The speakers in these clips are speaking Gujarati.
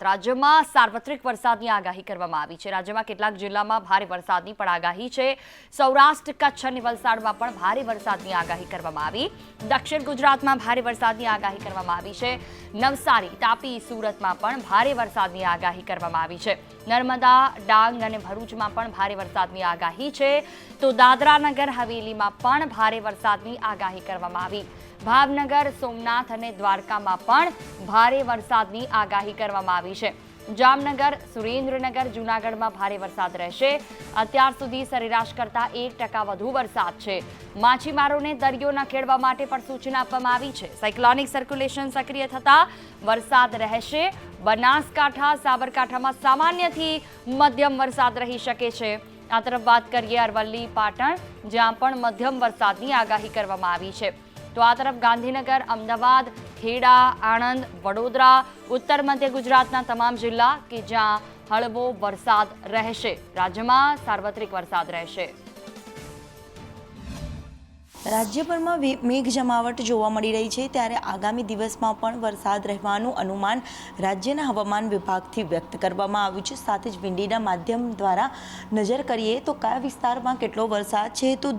રાજ્યમાં સાર્વત્રિક વરસાદની આગાહી કરવામાં આવી છે। રાજ્યમાં કેટલાક જિલ્લામાં ભારે વરસાદની પણ આગાહી છે। સૌરાષ્ટ્ર, કચ્છ અને વલસાડમાં પણ ભારે વરસાદની આગાહી કરવામાં આવી। દક્ષિણ ગુજરાતમાં ભારે વરસાદની આગાહી કરવામાં આવી છે। નવસારી, તાપી, સુરતમાં પણ ભારે વરસાદની આગાહી કરવામાં આવી છે। નર્મદા, ડાંગ અને ભરૂચમાં પણ ભારે વરસાદની આગાહી છે। તો દાદરા નગર હવેલીમાં પણ ભારે વરસાદની આગાહી કરવામાં આવી। ભાવનગર, સોમનાથ અને દ્વારકામાં પણ ભારે વરસાદની આગાહી કરવામાં આવી છે। જામનગર, સુરેન્દ્રનગર, જૂનાગઢમાં ભારે વરસાદ રહેશે। અત્યાર સુધી સરેરાશ કરતાં 1% વધુ વરસાદ છે। માછીમારોને દરિયો ન ખેડવા માટે પણ સૂચના આપવામાં આવી છે। સાયક્લોનિક સર્ક્યુલેશન સક્રિય થતા વરસાદ રહેશે। બનાસકાંઠા, સાબરકાંઠામાં સામાન્યથી મધ્યમ વરસાદ રહી શકે છે। આ તરફ વાત કરીએ અરવલ્લી, પાટણ, જ્યાં પણ મધ્યમ વરસાદની આગાહી કરવામાં આવી છે। તો આ તરફ ગાંધીનગર, અમદાવાદ, ખેડા, આણંદ, વડોદરા, ઉત્તર મધ્ય ગુજરાતના તમામ જિલ્લા કે જ્યાં હળવો વરસાદ રહેશે। રાજ્યમાં સાર્વત્રિક વરસાદ રહેશે। રાજ્યભરમાં મેઘ જમાવટ જોવા મળી રહી છે, ત્યારે આગામી દિવસમાં પણ વરસાદ રહેવાનું અનુમાન રાજ્યના હવામાન વિભાગથી વ્યક્ત કરવામાં આવ્યું છે। સાથે જ વિંડીના માધ્યમ દ્વારા નજર કરીએ તો કયા વિસ્તારમાં કેટલો વરસાદ છે, તો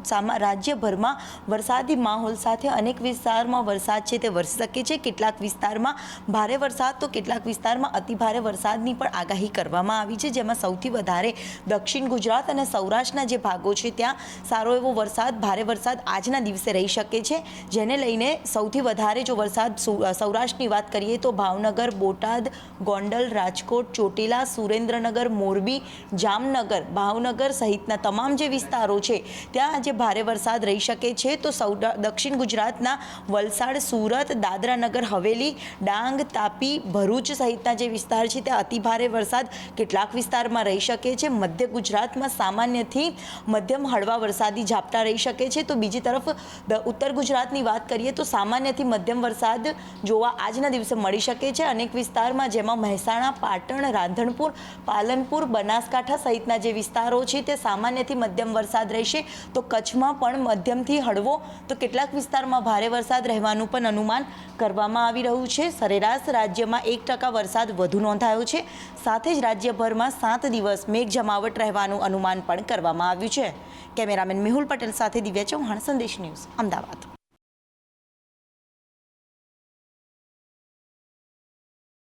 રાજ્યભરમાં વરસાદી માહોલ સાથે અનેક વિસ્તારમાં વરસાદ છે તે વરસી શકે છે। કેટલાક વિસ્તારમાં ભારે વરસાદ, તો કેટલાક વિસ્તારમાં અતિભારે વરસાદની પણ આગાહી કરવામાં આવી છે, જેમાં સૌથી વધારે દક્ષિણ ગુજરાત અને સૌરાષ્ટ્રના જે ભાગો છે ત્યાં સારો એવો વરસાદ, ભારે વરસાદ આજના દિવસે રહી શકે છે, જેને લઈને સૌથી વધારે જો વરસાદ સૌરાષ્ટ્રની વાત કરીએ તો ભાવનગર, બોટાદ, ગોંડલ, રાજકોટ, ચોટીલા, સુરેન્દ્રનગર, મોરબી, જામનગર, ભાવનગર સહિતના તમામ જે વિસ્તારો છે ત્યાં આજે ભારે વરસાદ રહી શકે છે। તો દક્ષિણ ગુજરાતના વલસાડ, સુરત, દાદરા નગર હવેલી, ડાંગ, તાપી, ભરૂચ સહિતના જે વિસ્તાર છે ત્યાં અતિભારે વરસાદ કેટલાક વિસ્તારમાં રહી શકે છે। મધ્ય ગુજરાતમાં સામાન્યથી મધ્યમ હળવા વરસાદી ઝાપટા રહી શકે છે। તો બીજી તરફ ઉત્તર ગુજરાતની વાત કરીએ તો સામાન્યથી મધ્યમ વરસાદ જોવા આજના દિવસે મળી શકે છે અનેક વિસ્તારમાં, જેમાં મહેસાણા, પાટણ, રાધનપુર, પાલનપુર, બનાસકાંઠા સહિતના જે વિસ્તારો છે તે સામાન્યથી મધ્યમ વરસાદ રહેશે। તો કચ્છમાં પણ મધ્યમથી હળવો, તો કેટલાક વિસ્તારમાં ભારે વરસાદ રહેવાનું પણ અનુમાન કરવામાં આવી રહ્યું છે। સરેરાશ રાજ્યમાં 1% વરસાદ વધુ નોંધાયો છે। સાથે જ રાજ્યભરમાં 7 દિવસ મેઘ જમાવટ રહેવાનું અનુમાન પણ કરવામાં આવ્યું છે। કેમેરામેન મેહુલ પટેલ સાથે દિવ્યા ચૌહાણ, સંદેશ ન્યૂઝ, અમદાવાદ।